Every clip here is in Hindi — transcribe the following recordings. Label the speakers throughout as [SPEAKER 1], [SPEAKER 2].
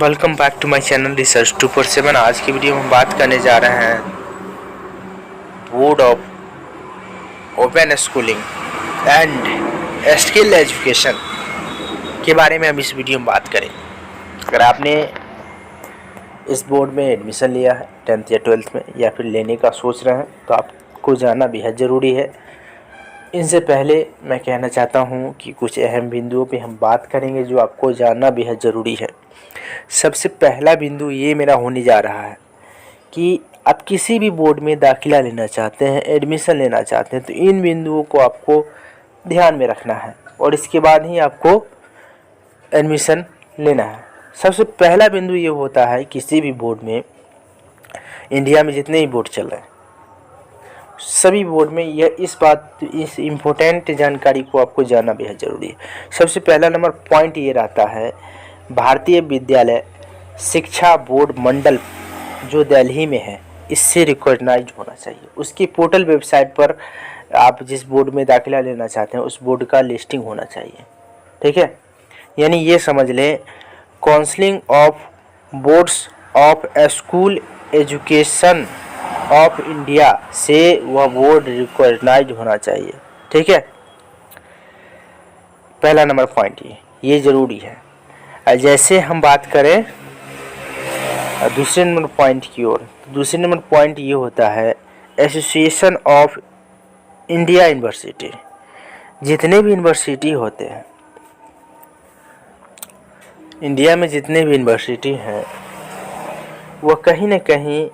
[SPEAKER 1] Welcome back to my channel research 247। आज की वीडियो में हम बात करने जा रहे हैं board of open schooling and skill education के बारे में हम इस वीडियो में बात करें। अगर आपने इस बोर्ड में एडमिशन लिया है 10th या 12th में या फिर लेने का सोच रहे हैं तो आपको जानना बेहद ज़रूरी है। इनसे पहले मैं कहना चाहता हूं कि कुछ अहम बिंदुओं पे हम बात करेंगे जो आपको जानना बेहद ज़रूरी है। सबसे पहला बिंदु ये मेरा होने जा रहा है कि आप किसी भी बोर्ड में दाखिला लेना चाहते हैं, एडमिशन लेना चाहते हैं, तो इन बिंदुओं को आपको ध्यान में रखना है और इसके बाद ही आपको एडमिशन लेना है। सबसे पहला बिंदु ये होता है किसी भी बोर्ड में, इंडिया में जितने भी बोर्ड चल रहे हैं सभी बोर्ड में यह इस इम्पोर्टेंट जानकारी को आपको जानना बेहद ज़रूरी है। सबसे पहला नंबर पॉइंट ये रहता है, भारतीय विद्यालय शिक्षा बोर्ड मंडल जो दिल्ली में है इससे रिकॉग्नाइज होना चाहिए। उसकी पोर्टल वेबसाइट पर आप जिस बोर्ड में दाखिला लेना चाहते हैं उस बोर्ड का लिस्टिंग होना चाहिए। ठीक है, यानी ये समझ लें counselling of boards of school education of India से वह बोर्ड रिकॉग्नाइज होना चाहिए। ठीक है, पहला नंबर पॉइंट ये ज़रूरी है। जैसे हम बात करें दूसरे नंबर पॉइंट की ओर, दूसरे नंबर पॉइंट ये होता है एसोसिएशन ऑफ इंडिया यूनिवर्सिटी। जितने भी यूनिवर्सिटी होते हैं इंडिया में, जितने भी यूनिवर्सिटी हैं वह कहीं ना कहीं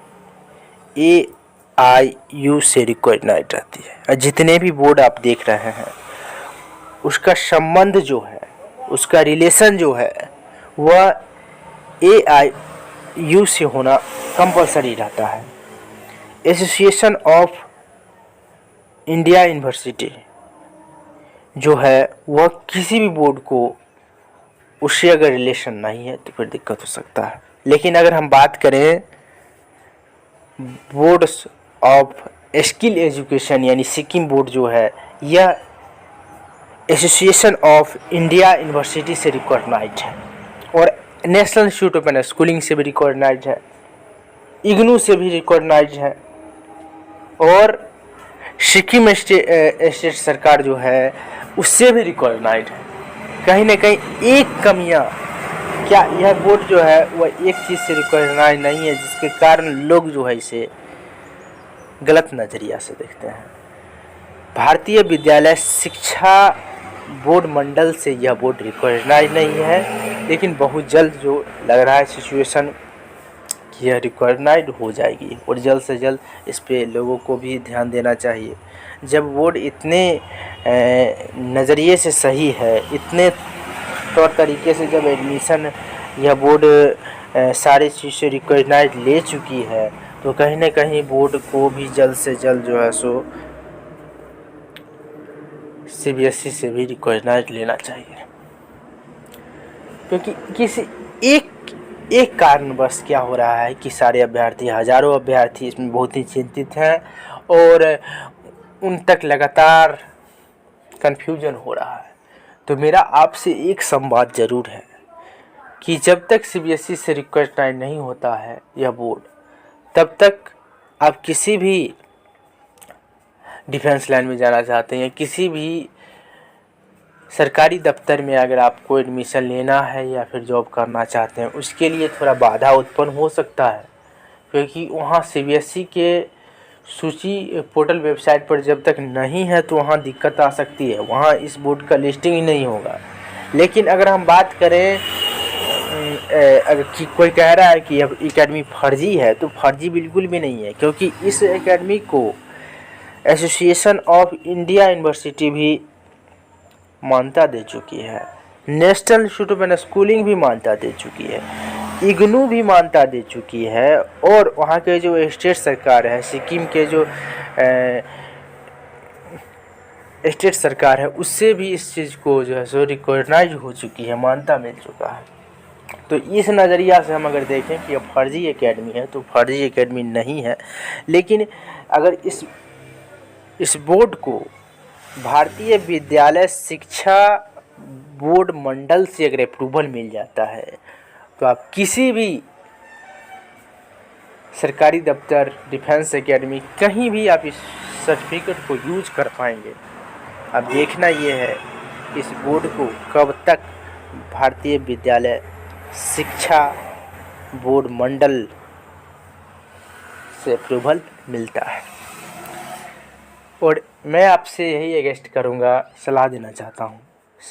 [SPEAKER 1] AIU से रिकॉग्नाइज रहती है। और जितने भी बोर्ड आप देख रहे हैं उसका संबंध जो है, उसका रिलेशन जो है वह AIU से होना कंपलसरी रहता है। एसोसिएशन ऑफ इंडिया यूनिवर्सिटी जो है वह किसी भी बोर्ड को, उससे अगर रिलेशन नहीं है तो फिर दिक्कत हो सकता है। लेकिन अगर हम बात करें बोर्ड्स ऑफ स्किल एजुकेशन यानी सिक्किम बोर्ड जो है, यह एसोसिएशन ऑफ इंडिया यूनिवर्सिटी से रिकॉग्नाइज है और नेशनल इंस्टीट्यूट ऑफ स्कूलिंग से भी रिकॉग्नाइज है, इग्नू से भी रिकॉग्नाइज है और सिक्किम स्टेट सरकार जो है उससे भी रिकॉग्नाइज है। कहीं ना कहीं एक कमियां, क्या यह बोर्ड जो है वह एक चीज़ से रिकॉग्नाइज नहीं है जिसके कारण लोग जो है इसे गलत नज़रिया से देखते हैं। भारतीय विद्यालय शिक्षा बोर्ड मंडल से यह बोर्ड रिकॉग्नाइज नहीं है, लेकिन बहुत जल्द जो लग रहा है सिचुएशन कि यह रिकॉग्नाइज हो जाएगी और जल्द से जल्द इस पे लोगों को भी ध्यान देना चाहिए। जब बोर्ड इतने नज़रिए से सही है, इतने तौर तरीके से जब एडमिशन यह बोर्ड सारी चीज़ से रिकॉग्नाइज ले चुकी है तो कहीं ना कहीं बोर्ड को भी जल्द से जल्द जो है सो CBSE से भी रिकॉग्नाइज लेना चाहिए। क्योंकि किसी एक कारणवश क्या हो रहा है कि सारे अभ्यर्थी, हज़ारों अभ्यर्थी इसमें बहुत ही चिंतित हैं और उन तक लगातार कन्फ्यूजन हो रहा है। तो मेरा आपसे एक संवाद ज़रूर है कि जब तक CBSE से रिकॉग्नाइज नहीं होता है यह बोर्ड, तब तक आप किसी भी डिफेंस लाइन में जाना चाहते हैं, किसी भी सरकारी दफ्तर में अगर आपको एडमिशन लेना है या फिर जॉब करना चाहते हैं, उसके लिए थोड़ा बाधा उत्पन्न हो सकता है। क्योंकि वहाँ CBSE के सूची पोर्टल वेबसाइट पर जब तक नहीं है तो वहाँ दिक्कत आ सकती है, वहाँ इस बोर्ड का लिस्टिंग ही नहीं होगा। लेकिन अगर हम बात करें अगर कोई कह रहा है कि अब एकेडमी फर्जी है, तो फर्जी बिल्कुल भी नहीं है, क्योंकि इस एकेडमी को एसोसिएशन ऑफ इंडिया यूनिवर्सिटी भी मान्यता दे चुकी है, नेशनल इंस्टीट्यूट ऑफ स्कूलिंग भी मान्यता दे चुकी है, इग्नू भी मान्यता दे चुकी है और वहाँ के जो स्टेट सरकार है, सिक्किम के जो स्टेट सरकार है, उससे भी इस चीज़ को जो है सो रिकॉग्नाइज हो चुकी है, मान्यता मिल चुका है। तो इस नज़रिया से हम अगर देखें कि अब फर्जी एकेडमी है तो फर्जी एकेडमी नहीं है। लेकिन अगर इस बोर्ड को भारतीय विद्यालय शिक्षा बोर्ड मंडल से अगर अप्रूवल मिल जाता है तो आप किसी भी सरकारी दफ्तर, डिफेंस एकेडमी, कहीं भी आप इस सर्टिफिकेट को यूज कर पाएंगे। अब देखना ये है इस बोर्ड को कब तक भारतीय विद्यालय शिक्षा बोर्ड मंडल से अप्रूवल मिलता है। और मैं आपसे यही एग्जेस्ट करूँगा, सलाह देना चाहता हूँ,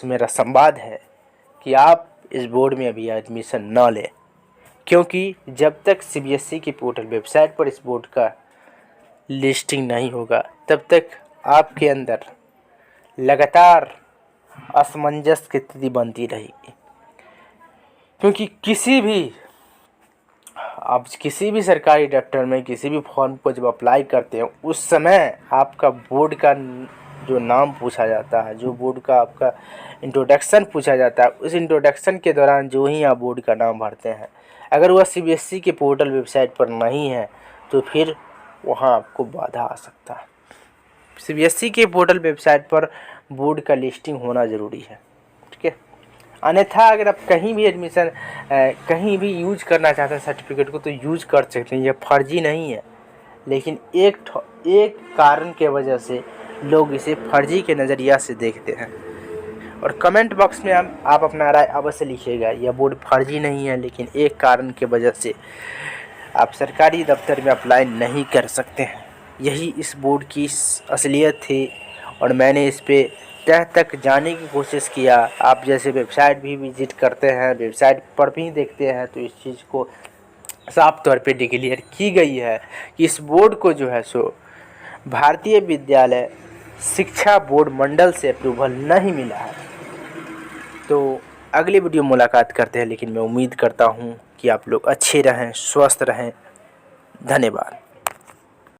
[SPEAKER 1] मेरा संवाद है कि आप इस बोर्ड में अभी एडमिशन न लें, क्योंकि जब तक सीबीएसई की पोर्टल वेबसाइट पर इस बोर्ड का लिस्टिंग नहीं होगा तब तक आपके अंदर लगातार असमंजस की स्थिति बनती रहेगी। क्योंकि आप किसी भी सरकारी दफ्तर में किसी भी फॉर्म को जब अप्लाई करते हैं उस समय आपका बोर्ड का जो नाम पूछा जाता है, जो बोर्ड का आपका इंट्रोडक्शन पूछा जाता है, उस इंट्रोडक्शन के दौरान जो ही आप बोर्ड का नाम भरते हैं, अगर वह सीबीएसई के पोर्टल वेबसाइट पर नहीं है तो फिर वहाँ आपको बाधा आ सकता है। सीबीएसई के पोर्टल वेबसाइट पर बोर्ड का लिस्टिंग होना ज़रूरी है, ठीक है। अन्यथा अगर आप कहीं भी एडमिशन कहीं भी यूज करना चाहते हैं सर्टिफिकेट को तो यूज कर सकते हैं, यह फर्जी नहीं है। लेकिन एक कारण के वजह से लोग इसे फर्जी के नज़रिया से देखते हैं। और कमेंट बॉक्स में आप अपना राय अवश्य लिखिएगा। यह बोर्ड फर्जी नहीं है, लेकिन एक कारण के वजह से आप सरकारी दफ्तर में अप्लाई नहीं कर सकते हैं। यही इस बोर्ड की असलियत थी और मैंने इस पे तह तक जाने की कोशिश किया। आप जैसे वेबसाइट भी विजिट करते हैं, वेबसाइट पर भी देखते हैं, तो इस चीज़ को साफ तौर पे डिक्लेयर की गई है कि इस बोर्ड को जो है सो भारतीय विद्यालय शिक्षा बोर्ड मंडल से अप्रूवल नहीं मिला है। तो अगली वीडियो मुलाकात करते हैं, लेकिन मैं उम्मीद करता हूँ कि आप लोग अच्छे रहें, स्वस्थ रहें। धन्यवाद।